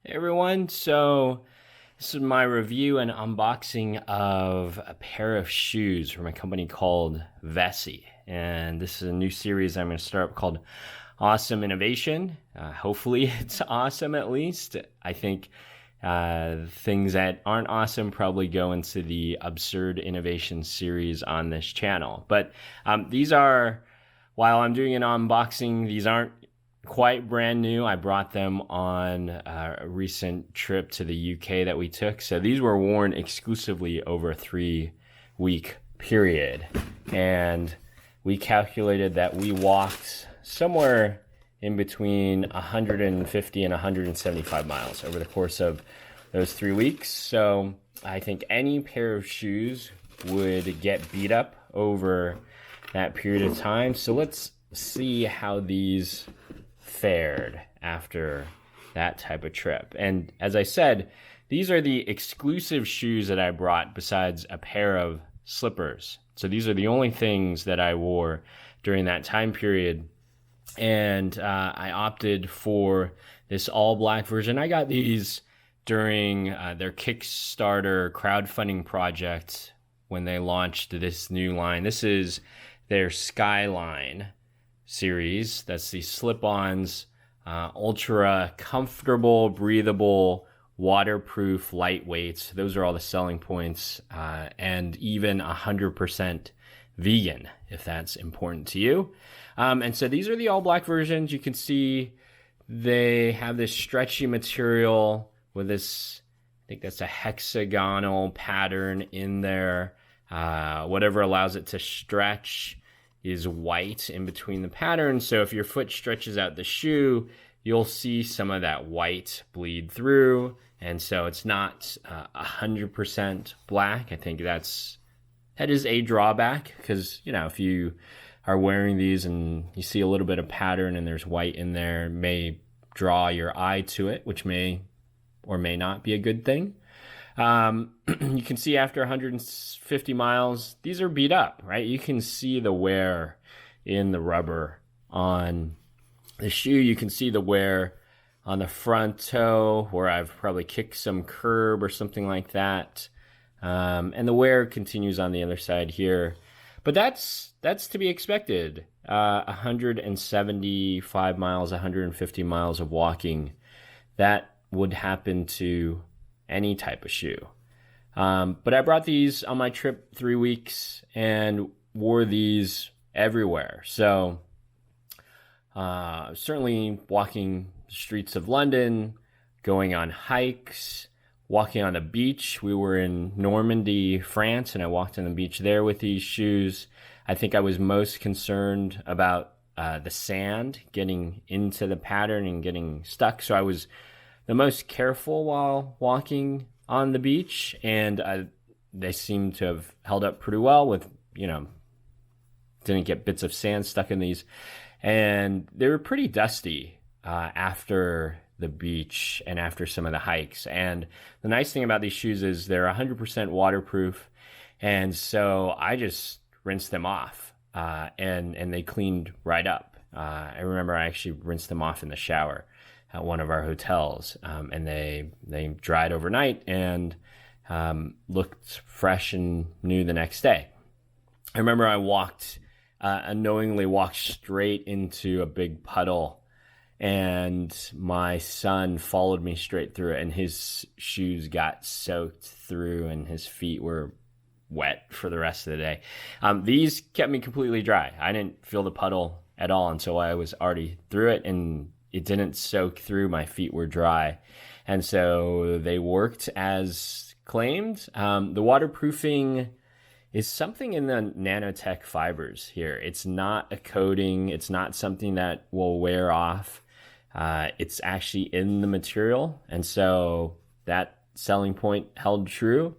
Hey everyone, so this is my review and unboxing of a pair of shoes from a company called Vessi. And this is a new series I'm going to start up called Awesome Innovation. Hopefully it's awesome at least. I think things that aren't awesome probably go into the Absurd Innovation series on this channel. But these are, while I'm doing an unboxing, these aren't quite brand new. I brought them on a recent trip to the UK that we took. So these were worn exclusively over a 3-week period. And we calculated that we walked somewhere in between 150 and 175 miles over the course of those 3 weeks. So I think any pair of shoes would get beat up over that period of time. So let's see how these fared after that type of trip. And as I said, these are the exclusive shoes that I brought besides a pair of slippers. So these are the only things that I wore during that time period. And I opted for this all black version. I got these during their Kickstarter crowdfunding project when they launched this new line. This is their Skyline series. That's the slip-ons, ultra comfortable, breathable, waterproof, lightweight. Those are all the selling points, and even 100% vegan, if that's important to you. And so these are the all black versions. You can see they have this stretchy material with this, I think that's a hexagonal pattern in there. Whatever allows it to stretch is white in between the patterns. So if your foot stretches out the shoe, you'll see some of that white bleed through. And so it's not 100% black. I think that is a drawback because, you know, if you are wearing these and you see a little bit of pattern and there's white in there, it may draw your eye to it, which may or may not be a good thing. You can see after 150 miles, these are beat up, right? You can see the wear in the rubber on the shoe. You can see the wear on the front toe where I've probably kicked some curb or something like that. And the wear continues on the other side here. But that's to be expected. 175 miles, 150 miles of walking, that would happen to any type of shoe. But I brought these on my trip 3 weeks and wore these everywhere. So certainly walking the streets of London, going on hikes, walking on the beach. We were in Normandy, France, and I walked on the beach there with these shoes. I think I was most concerned about the sand getting into the pattern and getting stuck. So I was the most careful while walking on the beach, and they seem to have held up pretty well with, you know, didn't get bits of sand stuck in these. And they were pretty dusty after the beach and after some of the hikes. And the nice thing about these shoes is they're 100% waterproof. And so I just rinsed them off and they cleaned right up. I remember I actually rinsed them off in the shower at one of our hotels, and they dried overnight and looked fresh and new the next day. I remember I unknowingly walked straight into a big puddle, and my son followed me straight through it, and his shoes got soaked through, and his feet were wet for the rest of the day. These kept me completely dry. I didn't feel the puddle at all until I was already through it, and it didn't soak through. My feet were dry. And so they worked as claimed. The waterproofing is something in the nanotech fibers here. It's not a coating. It's not something that will wear off. It's actually in the material. And so that selling point held true.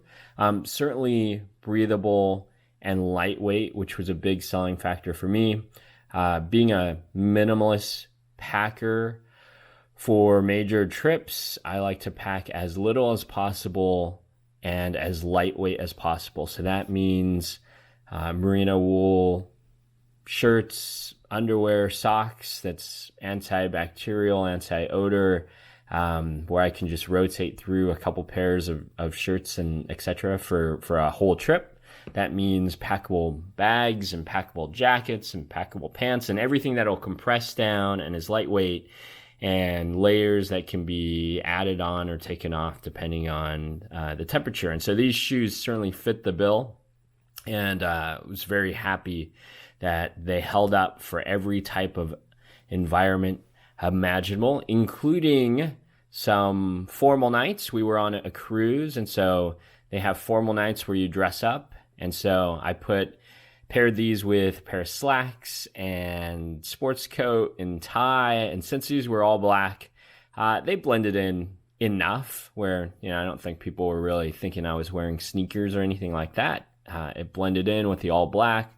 Certainly breathable and lightweight, which was a big selling factor for me. Being a minimalist packer for major trips, I like to pack as little as possible and as lightweight as possible. So that means merino wool shirts, underwear, socks that's antibacterial, anti-odor, where I can just rotate through a couple pairs of shirts and etc. for a whole trip. That means packable bags and packable jackets and packable pants and everything that'll compress down and is lightweight, and layers that can be added on or taken off depending on the temperature. And so these shoes certainly fit the bill, and was very happy that they held up for every type of environment imaginable, including some formal nights. We were on a cruise, and so they have formal nights where you dress up. And so I paired these with a pair of slacks and sports coat and tie. And since these were all black, they blended in enough where, I don't think people were really thinking I was wearing sneakers or anything like that. It blended in with the all black.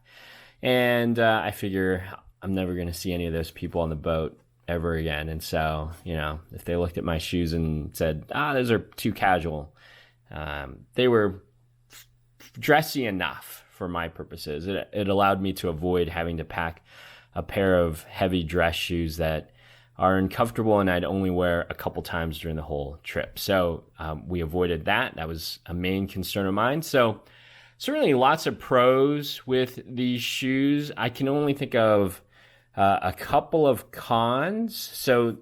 And I figure I'm never going to see any of those people on the boat ever again. And so, if they looked at my shoes and said, those are too casual, they were dressy enough for my purposes. It allowed me to avoid having to pack a pair of heavy dress shoes that are uncomfortable and I'd only wear a couple times during the whole trip. So we avoided that. That was a main concern of mine. So certainly lots of pros with these shoes. I can only think of a couple of cons. So,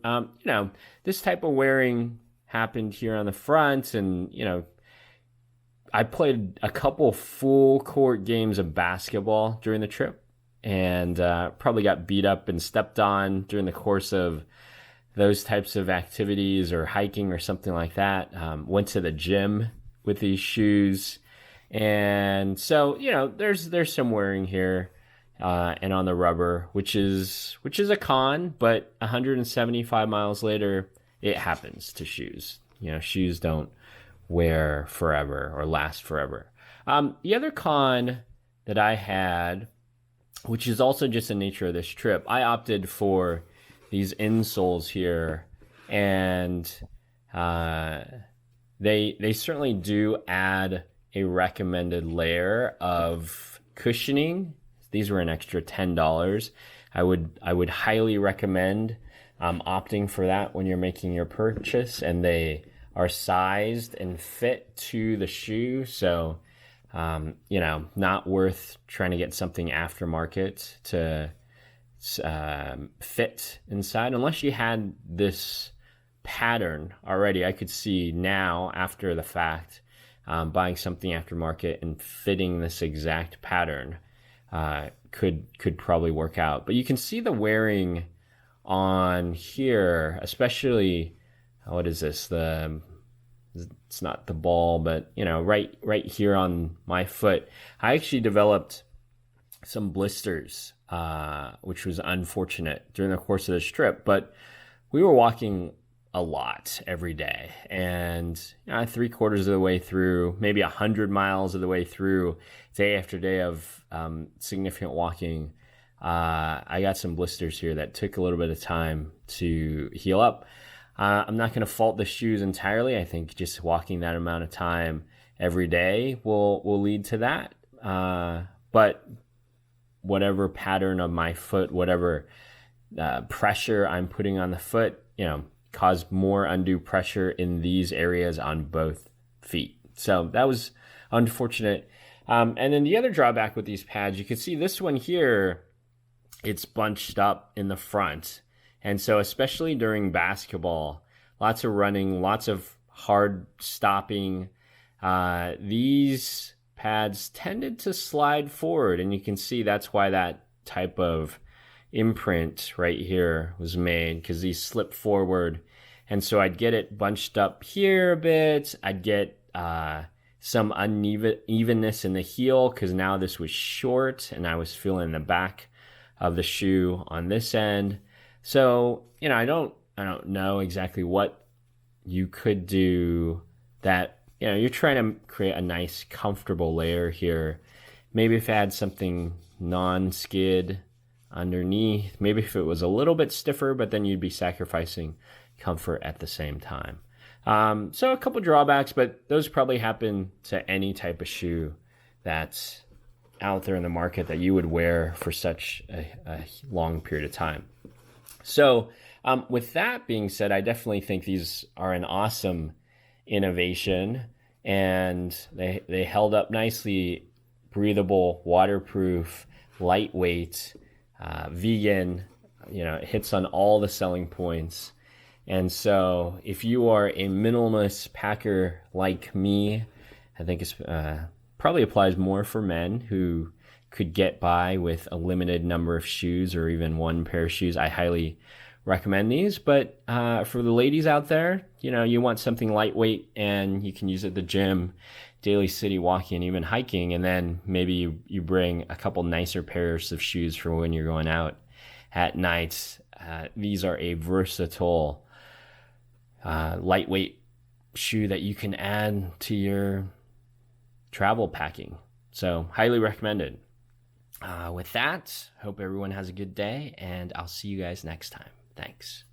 this type of wearing happened here on the front, and, I played a couple full court games of basketball during the trip, and probably got beat up and stepped on during the course of those types of activities or hiking or something like that. Went to the gym with these shoes. And so, there's some wearing here and on the rubber, which is a con, but 175 miles later, it happens to shoes. Shoes don't wear forever or last forever. The other con that I had, which is also just the nature of this trip, I opted for these insoles here, and they certainly do add a recommended layer of cushioning. These were an extra $10. I would highly recommend opting for that when you're making your purchase, and they are sized and fit to the shoe. So, not worth trying to get something aftermarket to fit inside unless you had this pattern already. I could see now after the fact, buying something aftermarket and fitting this exact pattern could probably work out. But you can see the wearing on here, especially, what is this? It's not the ball, but right here on my foot, I actually developed some blisters, which was unfortunate during the course of this trip. But we were walking a lot every day, and 3/4 of the way through, maybe 100 miles of the way through, day after day of significant walking, I got some blisters here that took a little bit of time to heal up. I'm not going to fault the shoes entirely. I think just walking that amount of time every day will lead to that. But whatever pattern of my foot, whatever pressure I'm putting on the foot, caused more undue pressure in these areas on both feet. So that was unfortunate. And then the other drawback with these pads, you can see this one here, it's bunched up in the front. And so especially during basketball, lots of running, lots of hard stopping, these pads tended to slide forward. And you can see that's why that type of imprint right here was made, because these slip forward. And so I'd get it bunched up here a bit. I'd get some unevenness in the heel, because now this was short and I was feeling the back of the shoe on this end. So, I don't know exactly what you could do that, you're trying to create a nice, comfortable layer here. Maybe if I had something non-skid underneath, maybe if it was a little bit stiffer, but then you'd be sacrificing comfort at the same time. So a couple drawbacks, but those probably happen to any type of shoe that's out there in the market that you would wear for such a long period of time. So With that being said, I definitely think these are an awesome innovation, and they held up nicely, breathable, waterproof, lightweight, vegan. It hits on all the selling points. And so if you are a minimalist packer like me, I think it's probably applies more for men who could get by with a limited number of shoes or even one pair of shoes. I highly recommend these. But for the ladies out there, you want something lightweight and you can use it at the gym, daily city walking, and even hiking. And then maybe you bring a couple nicer pairs of shoes for when you're going out at night. These are a versatile, lightweight shoe that you can add to your travel packing. So highly recommended. With that, hope everyone has a good day, and I'll see you guys next time. Thanks.